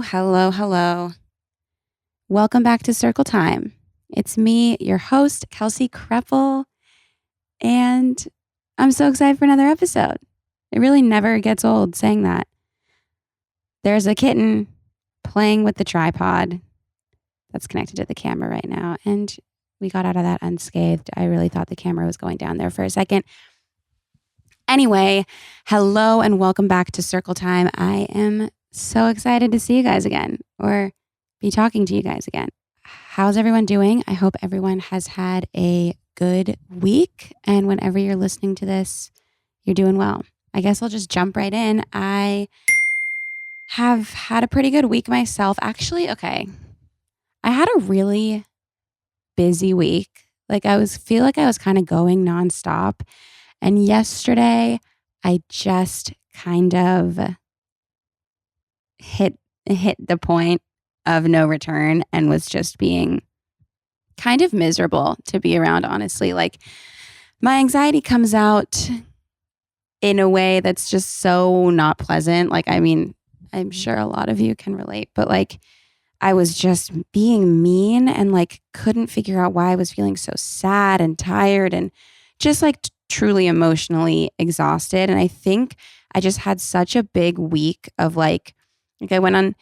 Hello. Welcome back to Circle Time. It's me, your host, Kelsey Kreppel, and I'm so excited for another episode. It really never gets old saying that. There's a kitten playing with the tripod that's connected to the camera right now, and we got out of that unscathed. I really thought the camera was going down there for a second. Anyway, hello and welcome back to Circle Time. I am so excited to see you guys again, or be talking to you guys again. How's everyone doing? I hope everyone has had a good week. And whenever you're listening to this, you're doing well. I guess I'll just jump right in. I have had a pretty good week myself. Actually, okay. I had a really busy week. Feel like I was kind of going nonstop. And yesterday, I just kind of hit the point of no return and was just being kind of miserable to be around, honestly. Like, my anxiety comes out in a way that's just so not pleasant. I'm sure a lot of you can relate, but I was just being mean and couldn't figure out why I was feeling so sad and tired and just truly emotionally exhausted. And I think I just had such a big week of I went on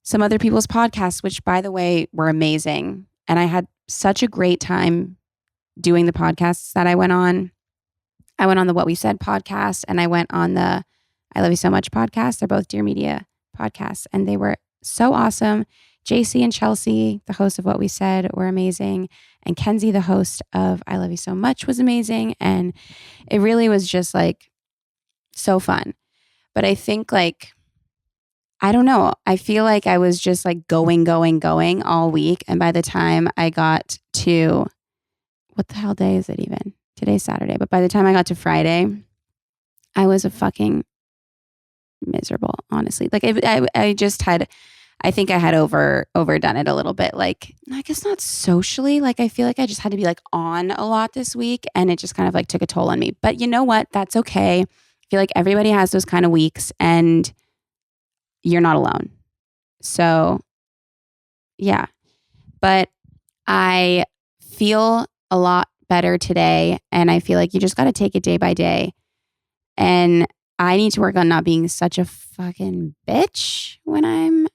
some other people's podcasts, which by the way, were amazing. And I had such a great time doing the podcasts that I went on. I went on the What We Said podcast and I went on the I Love You So Much podcast. They're both Dear Media podcasts and they were so awesome. JC and Chelsea, the hosts of What We Said, were amazing. And Kenzie, the host of I Love You So Much, was amazing. And it really was just so fun. But I think I don't know. I feel like I was just going all week. And by the time I got to, what the hell day is it even? Today's Saturday. But by the time I got to Friday, I was a fucking miserable, honestly. I think I had overdone it a little bit. I guess not socially. I feel like I just had to be on a lot this week. And it just kind of took a toll on me. But you know what? That's okay. I feel like everybody has those kind of weeks and you're not alone. So, yeah. But I feel a lot better today. And I feel like you just got to take it day by day. And I need to work on not being such a fucking bitch when I'm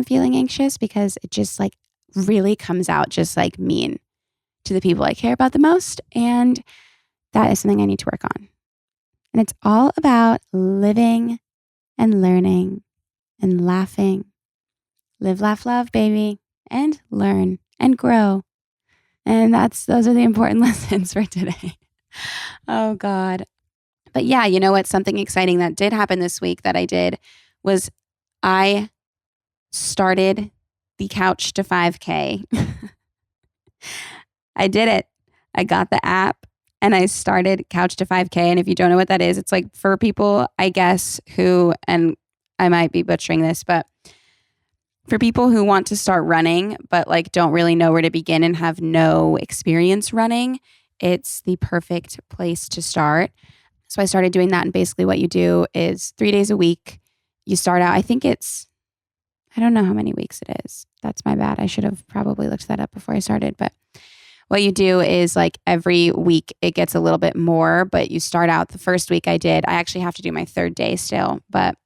feeling anxious, because it just really comes out just mean to the people I care about the most. And that is something I need to work on. And it's all about living and learning and laughing. Live, laugh, love, baby, and learn and grow. And those are the important lessons for today. Oh God. But yeah, you know what? Something exciting that did happen this week that I did was I started the Couch to 5K. I did it. I got the app and I started Couch to 5K. And if you don't know what that is, it's for people, I guess, who, and I might be butchering this, but for people who want to start running, but don't really know where to begin and have no experience running, it's the perfect place to start. So I started doing that. And basically what you do is 3 days a week. You start out, I don't know how many weeks it is. That's my bad. I should have probably looked that up before I started. But what you do is every week it gets a little bit more, but you start out the first week I actually have to do my third day still, but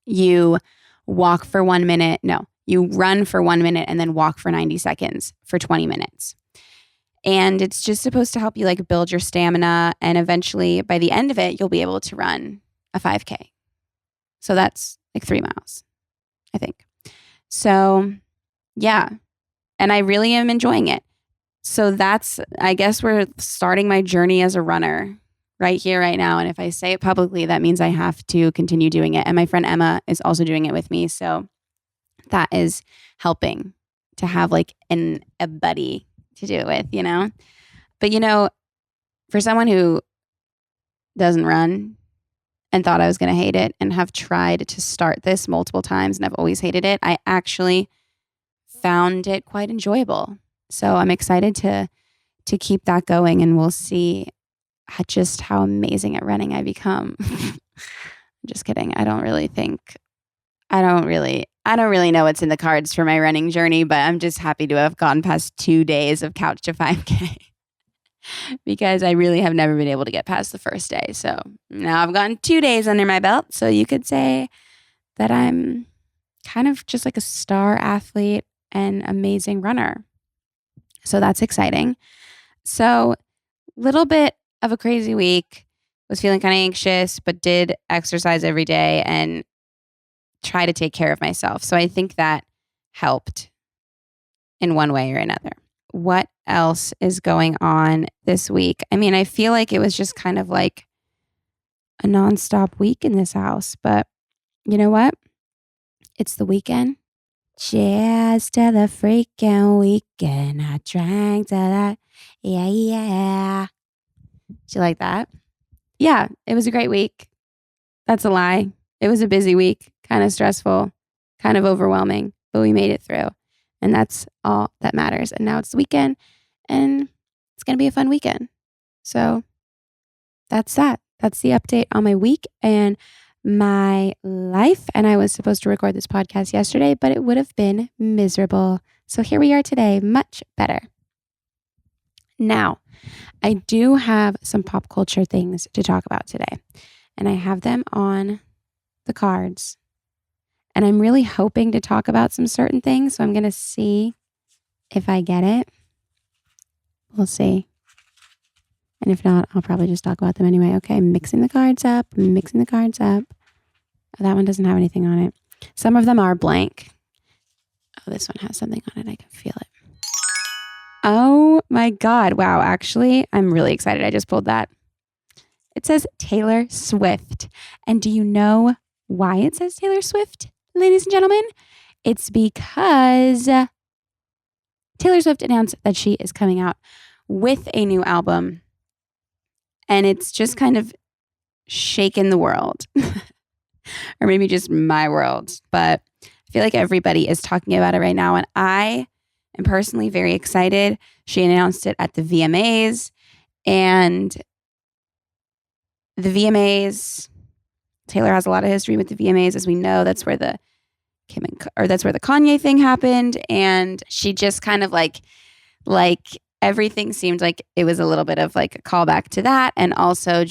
you walk for 1 minute. No, you run for 1 minute and then walk for 90 seconds for 20 minutes. And it's just supposed to help you build your stamina. And eventually by the end of it, you'll be able to run a 5K. So that's 3 miles, I think. So yeah. And I really am enjoying it. So I guess we're starting my journey as a runner right here, right now. And if I say it publicly, that means I have to continue doing it. And my friend Emma is also doing it with me. So that is helping to have a buddy to do it with, But for someone who doesn't run and thought I was going to hate it and have tried to start this multiple times and I've always hated it, I actually found it quite enjoyable. So I'm excited to keep that going, and we'll see just how amazing at running I become. Just kidding. I don't really think I don't really know what's in the cards for my running journey, but I'm just happy to have gone past 2 days of couch to 5K because I really have never been able to get past the first day. So now I've gotten 2 days under my belt. So you could say that I'm kind of just like a star athlete and amazing runner. So that's exciting. So little bit of a crazy week. Was feeling kind of anxious, but did exercise every day and try to take care of myself. So I think that helped in one way or another. What else is going on this week? I mean, I feel like it was just kind of like a nonstop week in this house, but you know what? It's the weekend. Cheers to the freaking weekend. I drank to that. Yeah, yeah. Do you like that? Yeah, it was a great week. That's a lie. It was a busy week, kind of stressful, kind of overwhelming, but we made it through. And that's all that matters. And now it's the weekend and it's going to be a fun weekend. So that's that. That's the update on my week and my life. And I was supposed to record this podcast yesterday, but it would have been miserable. So here we are today, much better. Now, I do have some pop culture things to talk about today, and I have them on the cards. And I'm really hoping to talk about some certain things, so I'm going to see if I get it. We'll see. And if not, I'll probably just talk about them anyway. Okay, mixing the cards up. Oh, that one doesn't have anything on it. Some of them are blank. Oh, this one has something on it. I can feel it. Oh my God. Wow. Actually, I'm really excited. I just pulled that. It says Taylor Swift. And do you know why it says Taylor Swift, ladies and gentlemen? It's because Taylor Swift announced that she is coming out with a new album. And it's just kind of shaken the world. Or maybe just my world. But I feel like everybody is talking about it right now. And I am personally very excited. She announced it at the VMAs. And the VMAs, Taylor has a lot of history with the VMAs, as we know. That's where the Kanye thing happened, and she just kind of like everything seemed like it was a little bit of like a callback to that, and also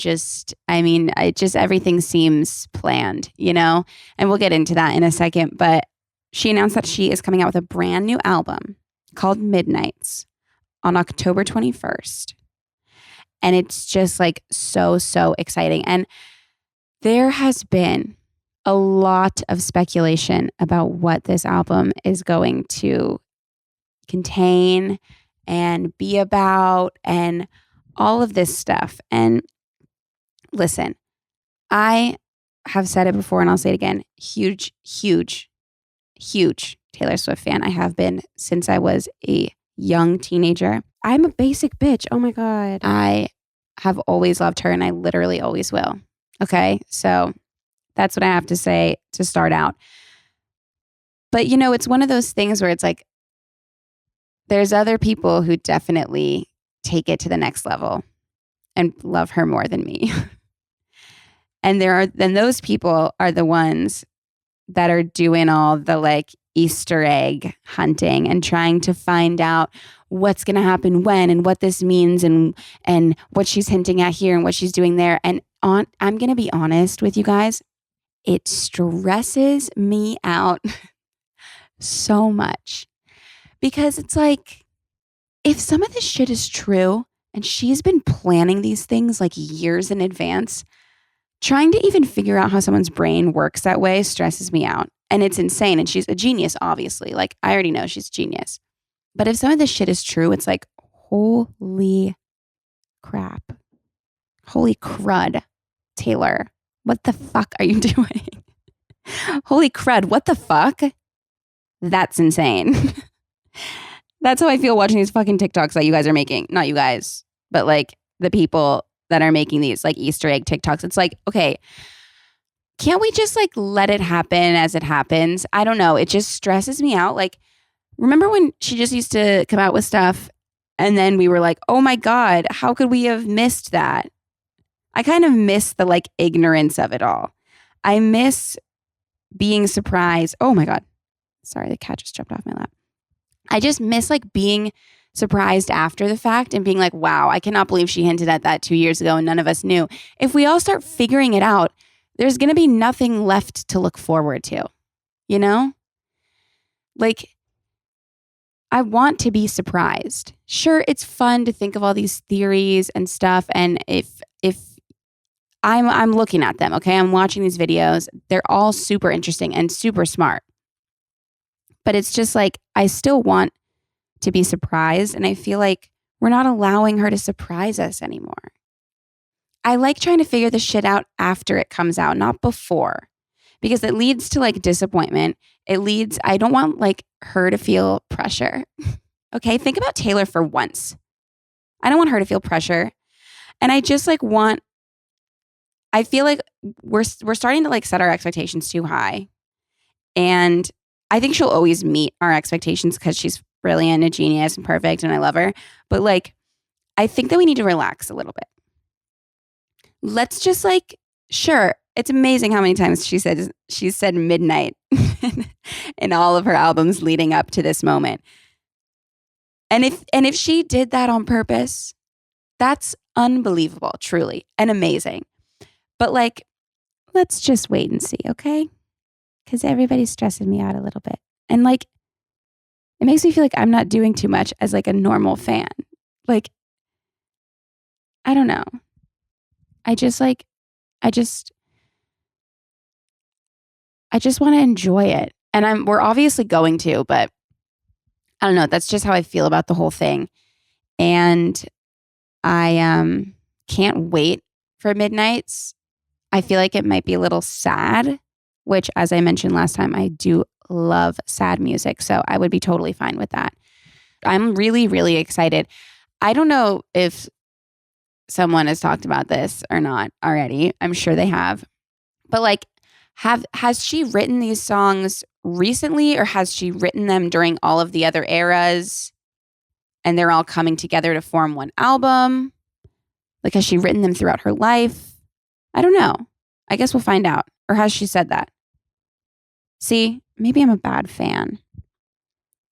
everything seems planned, and we'll get into that in a second. But she announced that she is coming out with a brand new album called Midnights on October 21st. And it's just like so exciting. And there has been a lot of speculation about what this album is going to contain and be about and all of this stuff. And listen, I have said it before and I'll say it again. Huge Taylor Swift fan. I have been since I was a young teenager. I'm a basic bitch. Oh my God. I have always loved her and I literally always will. Okay. So that's what I have to say to start out. But it's one of those things where it's like, there's other people who definitely take it to the next level and love her more than me. And those people are the ones that are doing all the like Easter egg hunting and trying to find out what's going to happen when and what this means and what she's hinting at here and what she's doing there. And I'm going to be honest with you guys. It stresses me out so much because it's like, if some of this shit is true and she's been planning these things like years in advance, trying to even figure out how someone's brain works that way stresses me out. And it's insane. And she's a genius, obviously. Like, I already know she's a genius. But if some of this shit is true, it's like, holy crap. Holy crud, Taylor. What the fuck are you doing? Holy crud, what the fuck? That's insane. That's how I feel watching these fucking TikToks that you guys are making. Not you guys, but like the people that are making these like Easter egg TikToks. It's like, okay, can't we just like let it happen as it happens? I don't know. It just stresses me out. Like, remember when she just used to come out with stuff and then we were like, oh my God, how could we have missed that? I kind of miss the like ignorance of it all. I miss being surprised. Oh my God. Sorry, the cat just jumped off my lap. I just miss like being surprised after the fact and being like, wow, I cannot believe she hinted at that 2 years ago and none of us knew. If we all start figuring it out, there's going to be nothing left to look forward to, you know? Like, I want to be surprised. Sure, it's fun to think of all these theories and stuff. And if I'm looking at them, okay, I'm watching these videos, they're all super interesting and super smart. But it's just like, I still want to be surprised. And I feel like we're not allowing her to surprise us anymore. I like trying to figure this shit out after it comes out, not before, because it leads to like disappointment. I don't want like her to feel pressure. Okay. Think about Taylor for once. I don't want her to feel pressure. And I just like I feel like we're starting to like set our expectations too high. And I think she'll always meet our expectations because she's brilliant, a genius, and perfect, and I love her. But like, I think that we need to relax a little bit. Let's just like, sure, it's amazing how many times she's said midnight in all of her albums leading up to this moment. And if she did that on purpose, that's unbelievable, truly, and amazing. But like, let's just wait and see, okay? Because everybody's stressing me out a little bit. And like, it makes me feel like I'm not doing too much as like a normal fan. Like, I don't know. I just want to enjoy it. And we're obviously going to, but I don't know. That's just how I feel about the whole thing. And I can't wait for Midnights. I feel like it might be a little sad, which, as I mentioned last time, I do love sad music. So I would be totally fine with that. I'm really, really excited. I don't know if someone has talked about this or not already. I'm sure they have. But like, has she written these songs recently, or has she written them during all of the other eras and they're all coming together to form one album? Like, has she written them throughout her life? I don't know. I guess we'll find out. Or has she said that? See, maybe I'm a bad fan.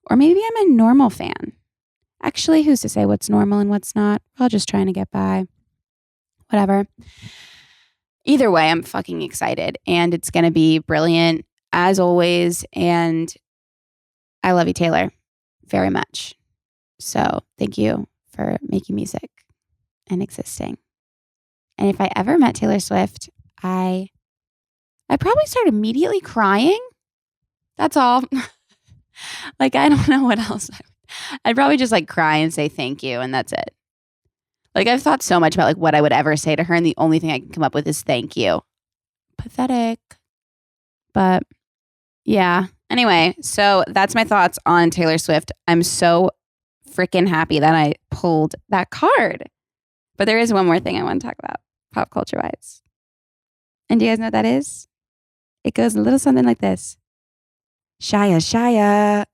Or maybe I'm a normal fan. Actually, who's to say what's normal and what's not? We're all just trying to get by. Whatever. Either way, I'm fucking excited. And it's going to be brilliant, as always. And I love you, Taylor, very much. So thank you for making music and existing. And if I ever met Taylor Swift, I'd probably start immediately crying. That's all. Like, I don't know what else. I'd probably just like cry and say thank you, and that's it. Like, I've thought so much about like what I would ever say to her, and the only thing I can come up with is thank you. Pathetic. But yeah. Anyway, so that's my thoughts on Taylor Swift. I'm so freaking happy that I pulled that card. But there is one more thing I want to talk about, pop culture wise. And do you guys know what that is? It goes a little something like this. Shia, Shia.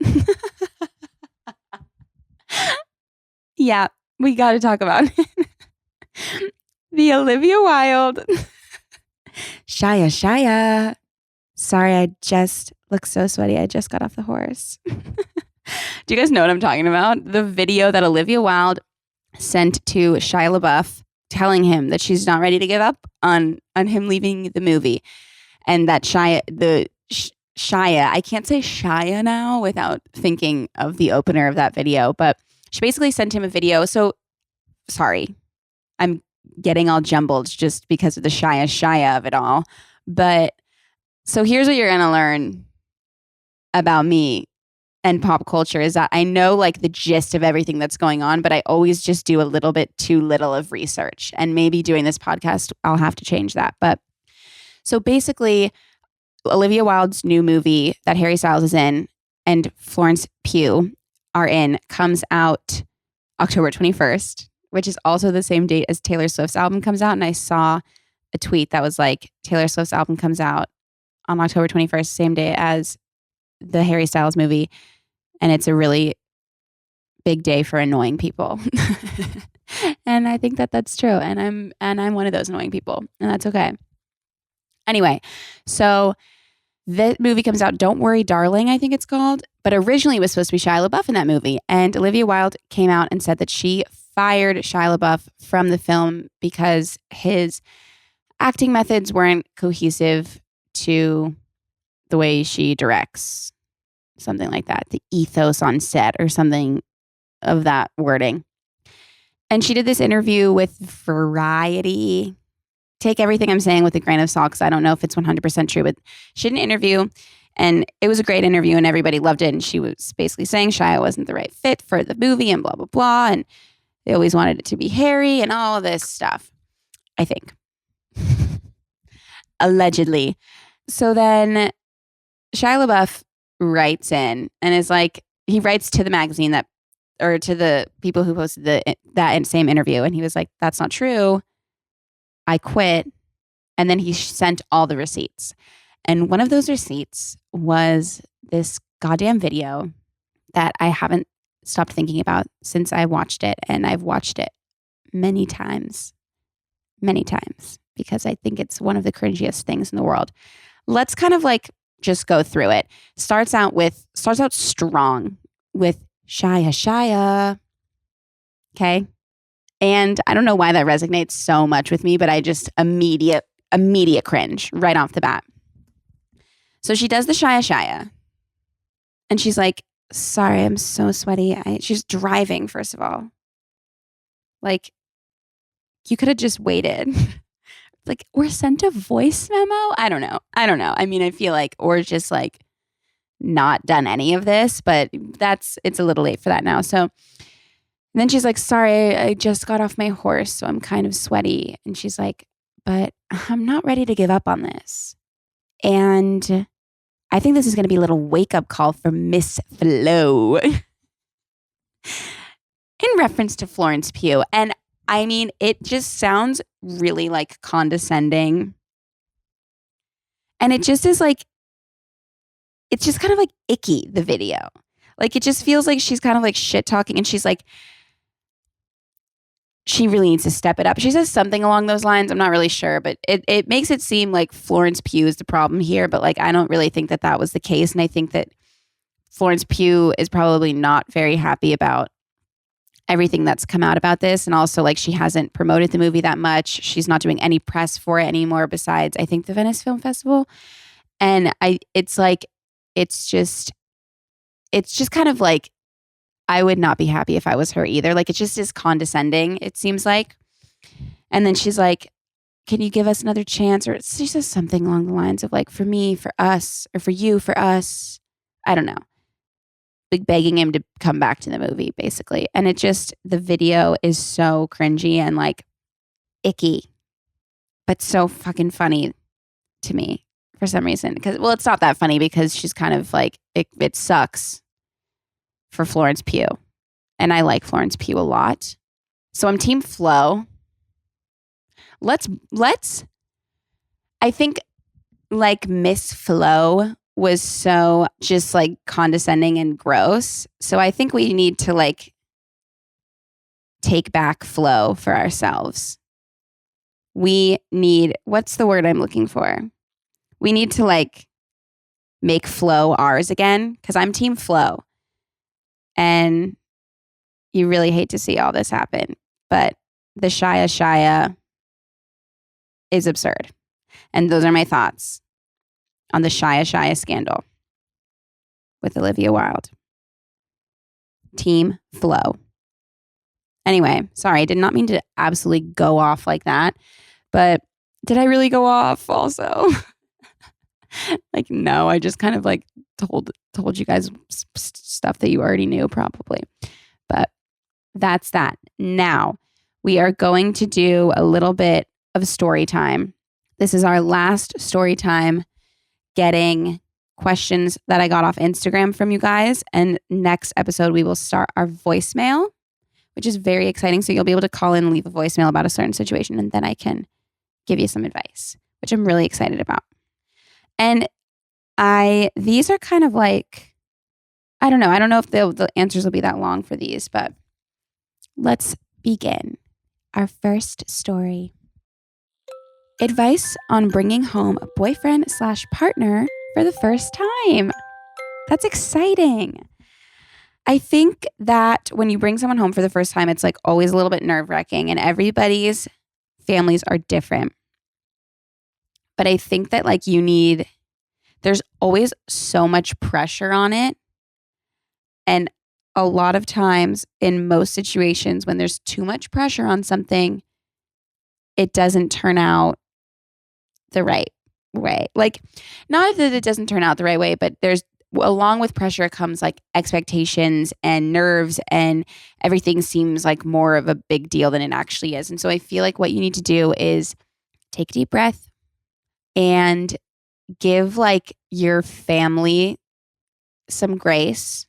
Yeah, we got to talk about it. The Olivia Wilde. Shia, Shia. Sorry, I just look so sweaty. I just got off the horse. Do you guys know what I'm talking about? The video that Olivia Wilde sent to Shia LaBeouf telling him that she's not ready to give up on him leaving the movie. And that Shia, I can't say Shia now without thinking of the opener of that video, but she basically sent him a video. So, sorry, I'm getting all jumbled just because of the Shia of it all. But so here's what you're going to learn about me and pop culture is that I know like the gist of everything that's going on, but I always just do a little bit too little of research. And maybe doing this podcast, I'll have to change that. But so basically, Olivia Wilde's new movie that Harry Styles is in and Florence Pugh are in comes out October 21st, which is also the same date as Taylor Swift's album comes out. And I saw a tweet that was like, Taylor Swift's album comes out on October 21st, same day as the Harry Styles movie. And it's a really big day for annoying people. And I think that that's true. And I'm one of those annoying people, and that's okay. Anyway, so The movie comes out, Don't Worry, Darling, I think it's called. But originally it was supposed to be Shia LaBeouf in that movie. And Olivia Wilde came out and said that she fired Shia LaBeouf from the film because his acting methods weren't cohesive to the way she directs. Something like that. The ethos on set or something of that wording. And she did this interview with Variety. Take everything I'm saying with a grain of salt because I don't know if it's 100% true, but she did an interview and it was a great interview and everybody loved it. And she was basically saying Shia wasn't the right fit for the movie and blah, blah, blah. And they always wanted it to be Harry and all of this stuff, I think. Allegedly. So then Shia LaBeouf writes in and is like, he writes to the magazine that, or to the people who posted that same interview. And he was like, that's not true. I quit. And then he sent all the receipts. And one of those receipts was this goddamn video that I haven't stopped thinking about since I watched it. And I've watched it many times, because I think it's one of the cringiest things in the world. Let's kind of like just go through it. Starts out strong with Shia. Okay. And I don't know why that resonates so much with me, but I just immediate cringe right off the bat. So she does the Shia. And she's like, sorry, I'm so sweaty. She's driving, first of all. Like, you could have just waited. Like, or sent a voice memo? I don't know. I mean, I feel like, or just like not done any of this, but it's a little late for that now. So and then she's like, sorry, I just got off my horse, so I'm kind of sweaty. And she's like, but I'm not ready to give up on this. And I think this is going to be a little wake-up call for Miss Flo. In reference to Florence Pugh. And I mean, it just sounds really like condescending. And it just is like, it's just kind of like icky, the video. Like, it just feels like she's kind of like shit talking and she's like, she really needs to step it up. She says something along those lines. I'm not really sure, but it makes it seem like Florence Pugh is the problem here. But like, I don't really think that was the case. And I think that Florence Pugh is probably not very happy about everything that's come out about this. And also like, she hasn't promoted the movie that much. She's not doing any press for it anymore besides, I think, the Venice Film Festival. And it's just kind of like, I would not be happy if I was her either. Like, it just is condescending, it seems like. And then she's like, can you give us another chance? Or she says something along the lines of like, for me, for us, or for you, for us. I don't know. Like begging him to come back to the movie, basically. And it just, the video is so cringy and like icky, but so fucking funny to me for some reason. Because, well, it's not that funny because she's kind of like, it sucks for Florence Pugh. And I like Florence Pugh a lot. So I'm Team Flo. Let's I think like Miss Flo was so just like condescending and gross. So I think we need to like take back Flo for ourselves. We need, what's the word I'm looking for? We need to like make Flo ours again because I'm Team Flo. And you really hate to see all this happen. But the Shia is absurd. And those are my thoughts on the Shia scandal with Olivia Wilde. Team Flo. Anyway, sorry, I did not mean to absolutely go off like that. But did I really go off also? Like, no, I just kind of like told you guys stuff that you already knew probably. But that's that. Now, we are going to do a little bit of story time. This is our last story time getting questions that I got off Instagram from you guys. And next episode, we will start our voicemail, which is very exciting. So you'll be able to call in and leave a voicemail about a certain situation. And then I can give you some advice, which I'm really excited about. And these are kind of like, I don't know if the answers will be that long for these, but let's begin. Our first story. Advice on bringing home a boyfriend/partner for the first time. That's exciting. I think that when you bring someone home for the first time, it's like always a little bit nerve-wracking, and everybody's families are different. But I think that like there's always so much pressure on it. And a lot of times in most situations, when there's too much pressure on something, it doesn't turn out the right way. Like, not that it doesn't turn out the right way, but along with pressure comes like expectations and nerves, and everything seems like more of a big deal than it actually is. And so I feel like what you need to do is take a deep breath and give like your family some grace,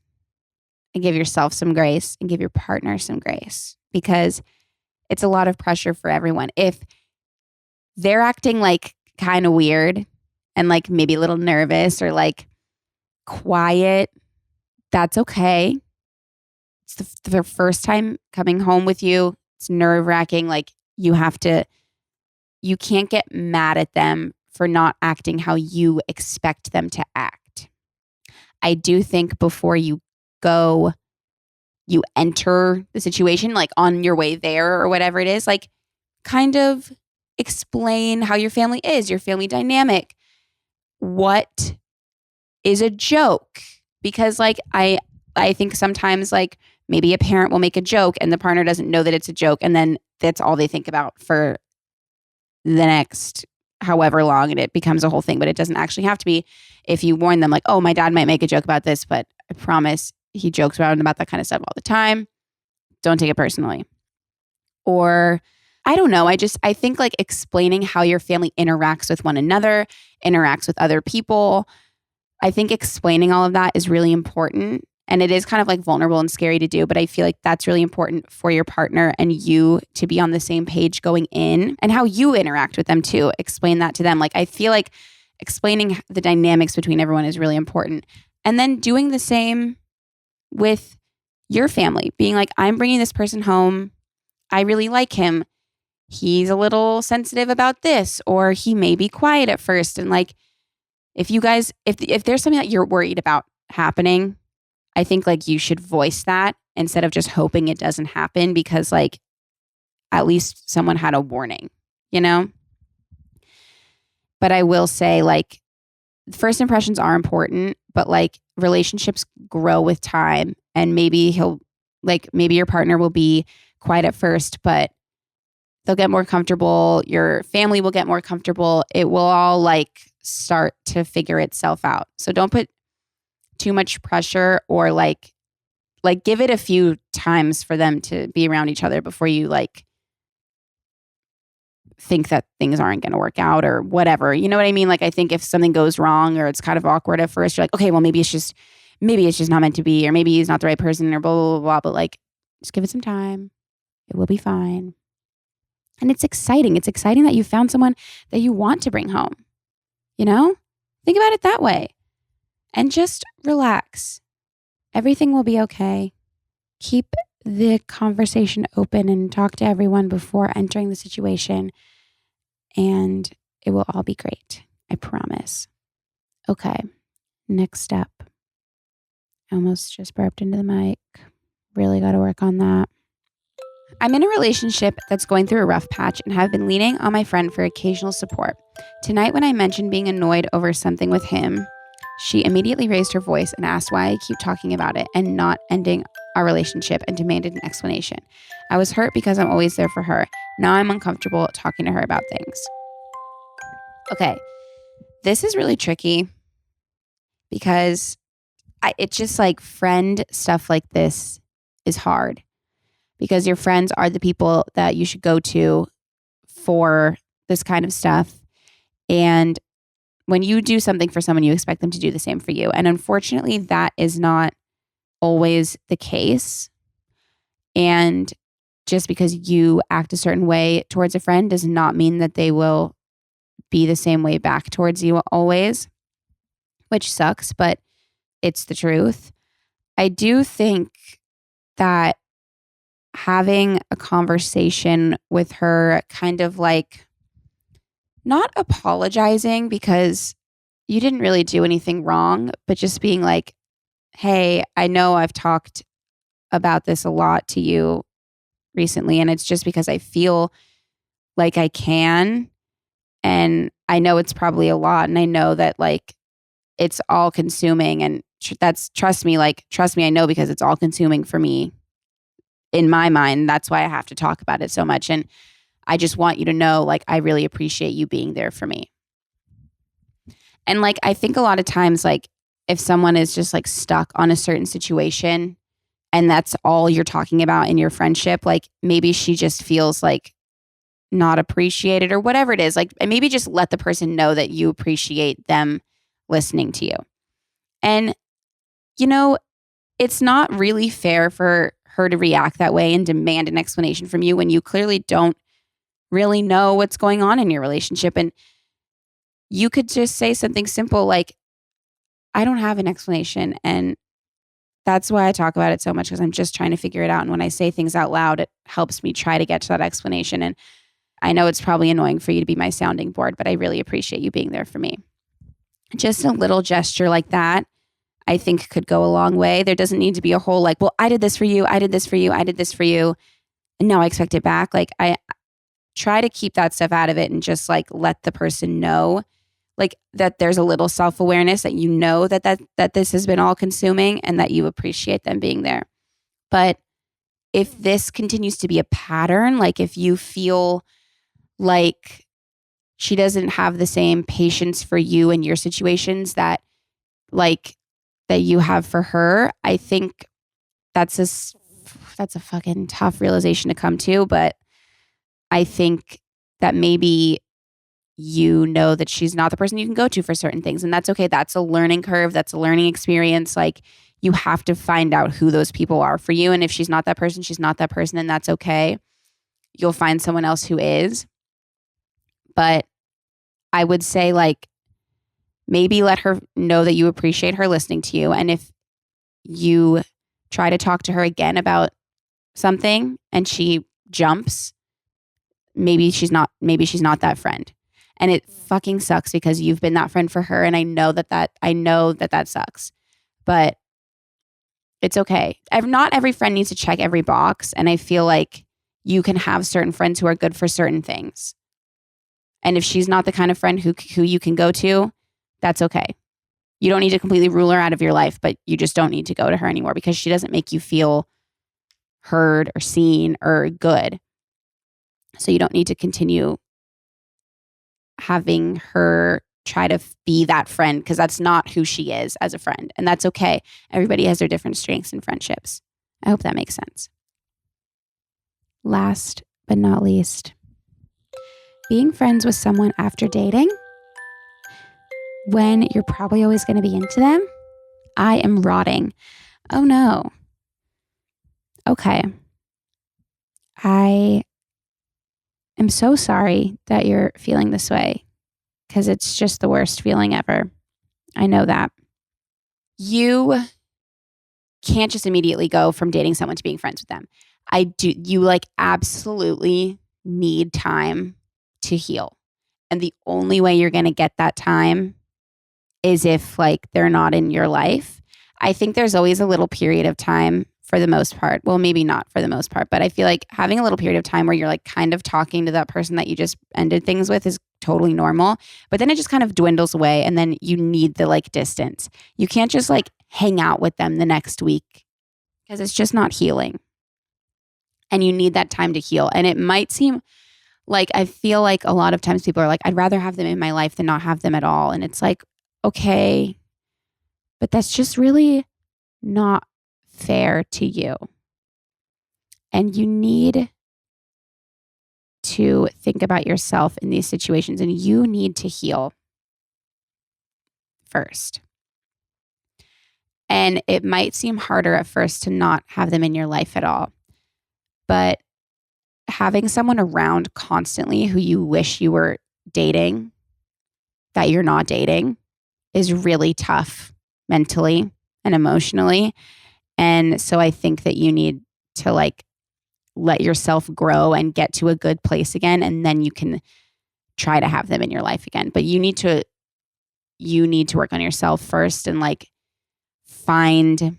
and give yourself some grace, and give your partner some grace, because it's a lot of pressure for everyone. If they're acting like kind of weird and like maybe a little nervous or like quiet, that's okay. It's the first time coming home with you. It's nerve-wracking. Like you can't get mad at them for not acting how you expect them to act. I do think before you enter the situation, like on your way there or whatever it is, like kind of explain how your family is, your family dynamic. What is a joke? Because like I think sometimes like maybe a parent will make a joke and the partner doesn't know that it's a joke, and then that's all they think about for the next however long, and it becomes a whole thing. But it doesn't actually have to be. If you warn them like, oh, my dad might make a joke about this, but I promise he jokes around about that kind of stuff all the time. Don't take it personally. Or I don't know. I think like explaining how your family interacts with one another, interacts with other people. I think explaining all of that is really important. And it is kind of like vulnerable and scary to do, but I feel like that's really important for your partner and you to be on the same page going in, and how you interact with them too. Explain that to them. Like I feel like explaining the dynamics between everyone is really important. And then doing the same with your family, being like, I'm bringing this person home. I really like him. He's a little sensitive about this, or he may be quiet at first. And like, if there's something that you're worried about happening, I think like you should voice that instead of just hoping it doesn't happen, because like at least someone had a warning, you know? But I will say like first impressions are important, but like relationships grow with time, and maybe your partner will be quiet at first, but they'll get more comfortable. Your family will get more comfortable. It will all like start to figure itself out. So don't put too much pressure, or like give it a few times for them to be around each other before you like think that things aren't going to work out or whatever. You know what I mean? Like I think if something goes wrong or it's kind of awkward at first, you're like, okay, well maybe it's just not meant to be, or maybe he's not the right person, or blah, blah, blah, blah. But like, just give it some time. It will be fine. And it's exciting. It's exciting that you found someone that you want to bring home. You know? Think about it that way. And just relax. Everything will be okay. Keep the conversation open and talk to everyone before entering the situation. And it will all be great. I promise. Okay. Next step. I almost just burped into the mic. Really got to work on that. I'm in a relationship that's going through a rough patch and have been leaning on my friend for occasional support. Tonight, when I mentioned being annoyed over something with him, she immediately raised her voice and asked why I keep talking about it and not ending our relationship, and demanded an explanation. I was hurt because I'm always there for her. Now I'm uncomfortable talking to her about things. Okay, this is really tricky because it's just like friend stuff like this is hard, because your friends are the people that you should go to for this kind of stuff. And when you do something for someone, you expect them to do the same for you. And unfortunately, that is not always the case. And just because you act a certain way towards a friend does not mean that they will be the same way back towards you always, which sucks, but it's the truth. I do think that having a conversation with her, kind of like not apologizing, because you didn't really do anything wrong, but just being like, hey, I know I've talked about this a lot to you recently, and it's just because I feel like I can. And I know it's probably a lot. And I know that like it's all consuming. And trust me, I know because it's all consuming for me in my mind. That's why I have to talk about it so much. And I just want you to know, like, I really appreciate you being there for me. And like, I think a lot of times, like, if someone is just like stuck on a certain situation and that's all you're talking about in your friendship, like maybe she just feels like not appreciated or whatever it is. Like, and maybe just let the person know that you appreciate them listening to you. And, you know, it's not really fair for her to react that way and demand an explanation from you when you clearly don't really know what's going on in your relationship. And you could just say something simple like, I don't have an explanation. And that's why I talk about it so much, because I'm just trying to figure it out. And when I say things out loud, it helps me try to get to that explanation. And I know it's probably annoying for you to be my sounding board, but I really appreciate you being there for me. Just a little gesture like that, I think could go a long way. There doesn't need to be a whole like, well, I did this for you. I did this for you. I did this for you. And now I expect it back. Like, I try to keep that stuff out of it and just like let the person know like that there's a little self-awareness that you know that this has been all consuming and that you appreciate them being there. But if this continues to be a pattern, like if you feel like she doesn't have the same patience for you and your situations that you have for her, I think that's a fucking tough realization to come to. But I think that maybe you know that she's not the person you can go to for certain things. And that's okay. That's a learning curve. That's a learning experience. Like, you have to find out who those people are for you. And if she's not that person, she's not that person. And that's okay. You'll find someone else who is. But I would say, like, maybe let her know that you appreciate her listening to you. And if you try to talk to her again about something and she jumps, maybe she's not that friend. And it fucking sucks because you've been that friend for her. And I know that sucks, but it's okay. Not every friend needs to check every box. And I feel like you can have certain friends who are good for certain things. And if she's not the kind of friend who you can go to, that's okay. You don't need to completely rule her out of your life, but you just don't need to go to her anymore because she doesn't make you feel heard or seen or good. So you don't need to continue having her try to be that friend, because that's not who she is as a friend. And that's okay. Everybody has their different strengths and friendships. I hope that makes sense. Last but not least, being friends with someone after dating when you're probably always going to be into them. I am rotting. Oh no. Okay. I am so sorry that you're feeling this way, because it's just the worst feeling ever. I know that. You can't just immediately go from dating someone to being friends with them. You like absolutely need time to heal. And the only way you're going to get that time is if like they're not in your life. I think there's always a little period of time for the most part. Well, maybe not for the most part, but I feel like having a little period of time where you're like kind of talking to that person that you just ended things with is totally normal. But then it just kind of dwindles away, and then you need the like distance. You can't just like hang out with them the next week because it's just not healing. And you need that time to heal. And it might seem like, I feel like a lot of times people are like, I'd rather have them in my life than not have them at all. And it's like, okay, but that's just really not fair to you. And you need to think about yourself in these situations, and you need to heal first. And it might seem harder at first to not have them in your life at all. But having someone around constantly who you wish you were dating, that you're not dating, is really tough mentally and emotionally. And so I think that you need to like let yourself grow and get to a good place again. And then you can try to have them in your life again. But you need to you need to work on yourself first and like find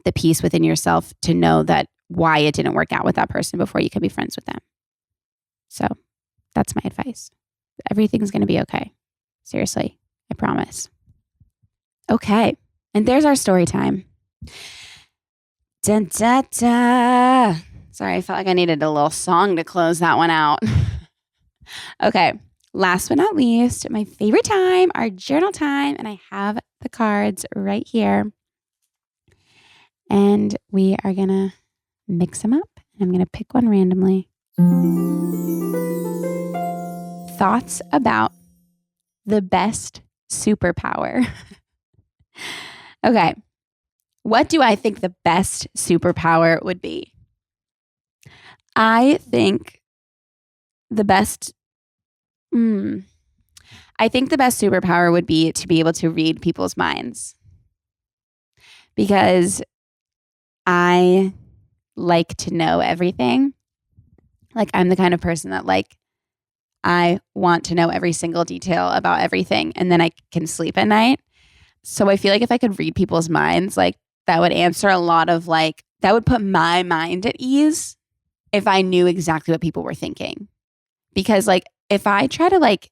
the peace within yourself to know that why it didn't work out with that person before you can be friends with them. So that's my advice. Everything's going to be okay. Seriously, I promise. Okay. And there's our story time. Dun, da, da. Sorry, I felt like I needed a little song to close that one out. Okay. Last but not least, my favorite time, our journal time. And I have the cards right here. And we are going to mix them up. I'm going to pick one randomly. Thoughts about the best superpower. Okay. What do I think the best superpower would be? I think the best superpower would be to be able to read people's minds. Because I like to know everything. Like I'm the kind of person that like I want to know every single detail about everything and then I can sleep at night. So I feel like if I could read people's minds, like that would answer a lot of like, that would put my mind at ease if I knew exactly what people were thinking. Because like if I try to like,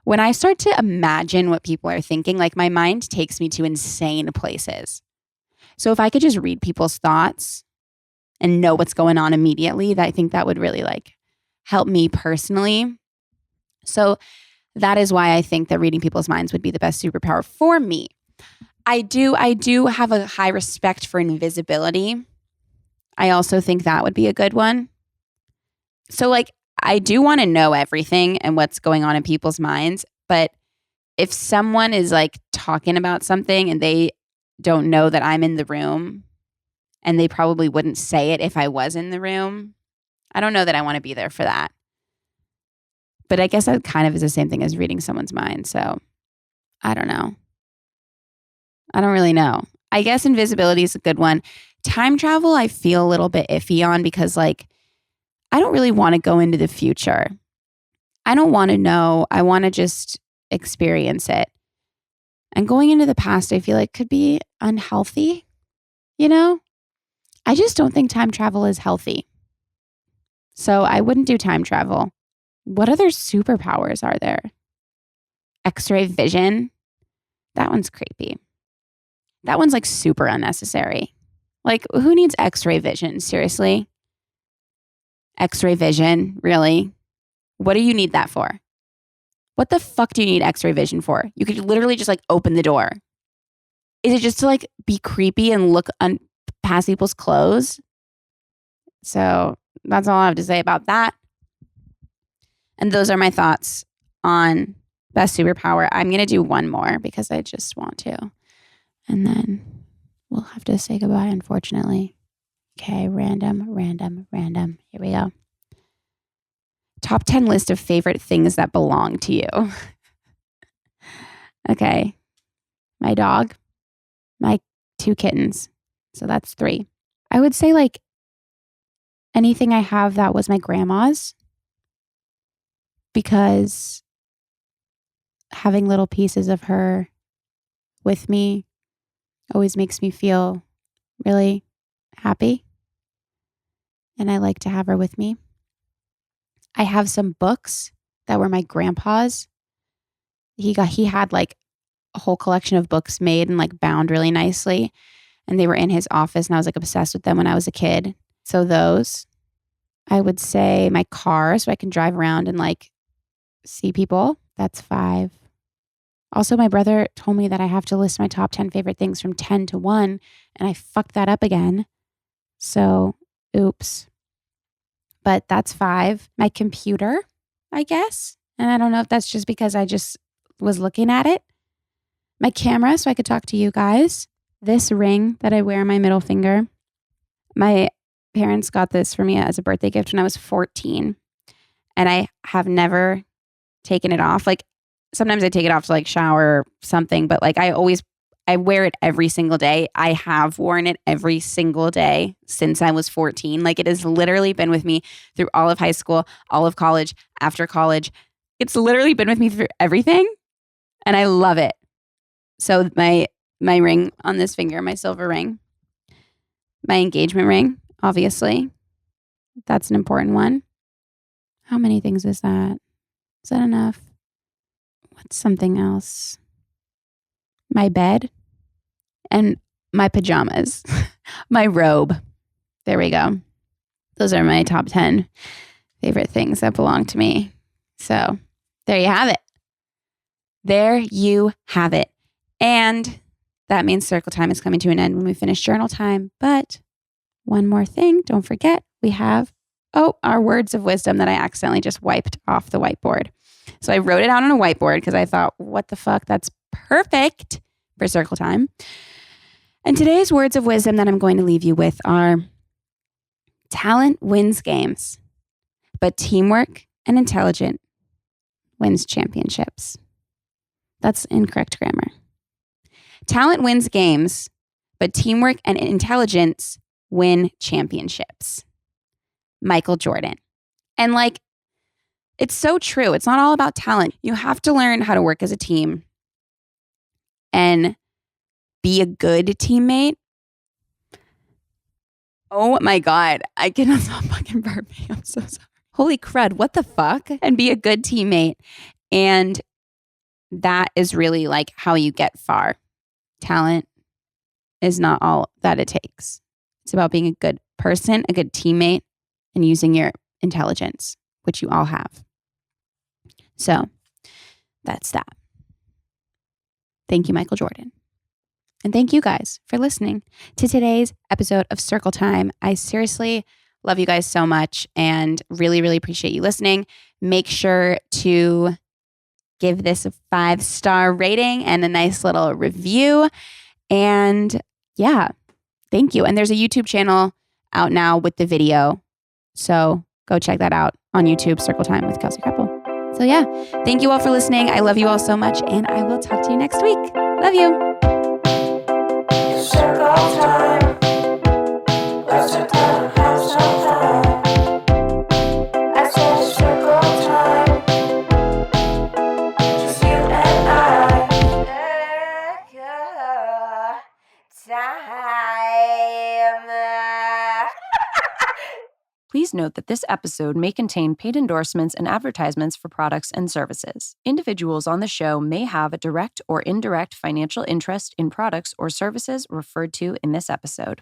when I start to imagine what people are thinking, like my mind takes me to insane places. So if I could just read people's thoughts and know what's going on immediately, I think that would really like help me personally. So that is why I think that reading people's minds would be the best superpower for me. I do have a high respect for invisibility. I also think that would be a good one. So like, I do want to know everything and what's going on in people's minds. But if someone is like talking about something and they don't know that I'm in the room and they probably wouldn't say it if I was in the room, I don't know that I want to be there for that. But I guess that kind of is the same thing as reading someone's mind. So I don't know. I don't really know. I guess invisibility is a good one. Time travel, I feel a little bit iffy on because like, I don't really want to go into the future. I don't want to know. I want to just experience it. And going into the past, I feel like could be unhealthy. You know, I just don't think time travel is healthy. So I wouldn't do time travel. What other superpowers are there? X-ray vision. That one's creepy. That one's like super unnecessary. Like who needs X-ray vision? Seriously? X-ray vision? Really? What do you need that for? What the fuck do you need X-ray vision for? You could literally just like open the door. Is it just to like be creepy and look past people's clothes? So that's all I have to say about that. And those are my thoughts on best superpower. I'm going to do one more because I just want to. And then we'll have to say goodbye, unfortunately. Okay, random. Here we go. Top 10 list of favorite things that belong to you. Okay. My dog, my 2 kittens. So that's 3. I would say like anything I have that was my grandma's, because having little pieces of her with me always makes me feel really happy. And I like to have her with me. I have some books that were my grandpa's. He had like a whole collection of books made and like bound really nicely. And they were in his office and I was like obsessed with them when I was a kid. So those. I would say my car so I can drive around and like see people. That's 5. Also, my brother told me that I have to list my top 10 favorite things from 10 to 1. And I fucked that up again. So, oops. But that's 5. My computer, I guess. And I don't know if that's just because I just was looking at it. My camera, so I could talk to you guys. This ring that I wear on my middle finger. My parents got this for me as a birthday gift when I was 14. And I have never taken it off. Like sometimes I take it off to like shower or something. But like I wear it every single day. I have worn it every single day since I was 14. Like it has literally been with me through all of high school, all of college, after college. It's literally been with me through everything. And I love it. So my ring on this finger, my silver ring, my engagement ring, obviously. That's an important one. How many things is that? Is that enough? What's something else? My bed and my pajamas, my robe. There we go. Those are my top 10 favorite things that belong to me. So there you have it. There you have it. And that means circle time is coming to an end when we finish journal time. But one more thing, don't forget, we have, our words of wisdom that I accidentally just wiped off the whiteboard. So I wrote it out on a whiteboard because I thought, what the fuck? That's perfect for circle time. And today's words of wisdom that I'm going to leave you with are: talent wins games, but teamwork and intelligence wins championships. That's incorrect grammar. Talent wins games, but teamwork and intelligence win championships. Michael Jordan. And it's so true. It's not all about talent. You have to learn how to work as a team and be a good teammate. Oh my God. I cannot stop fucking burping. I'm so sorry. Holy crud. What the fuck? And be a good teammate. And that is really how you get far. Talent is not all that it takes. It's about being a good person, a good teammate, and using your intelligence, which you all have. So that's that. Thank you, Michael Jordan. And thank you guys for listening to today's episode of Circle Time. I seriously love you guys so much and really, really appreciate you listening. Make sure to give this a 5-star rating and a nice little review. And yeah, thank you. And there's a YouTube channel out now with the video. So go check that out on YouTube, Circle Time with Kelsey Kreppel. So yeah, thank you all for listening. I love you all so much, and I will talk to you next week. Love you. Circle time. Let's sit down and have some fun. I said circle time. Just you and I. Time. Please note that this episode may contain paid endorsements and advertisements for products and services. Individuals on the show may have a direct or indirect financial interest in products or services referred to in this episode.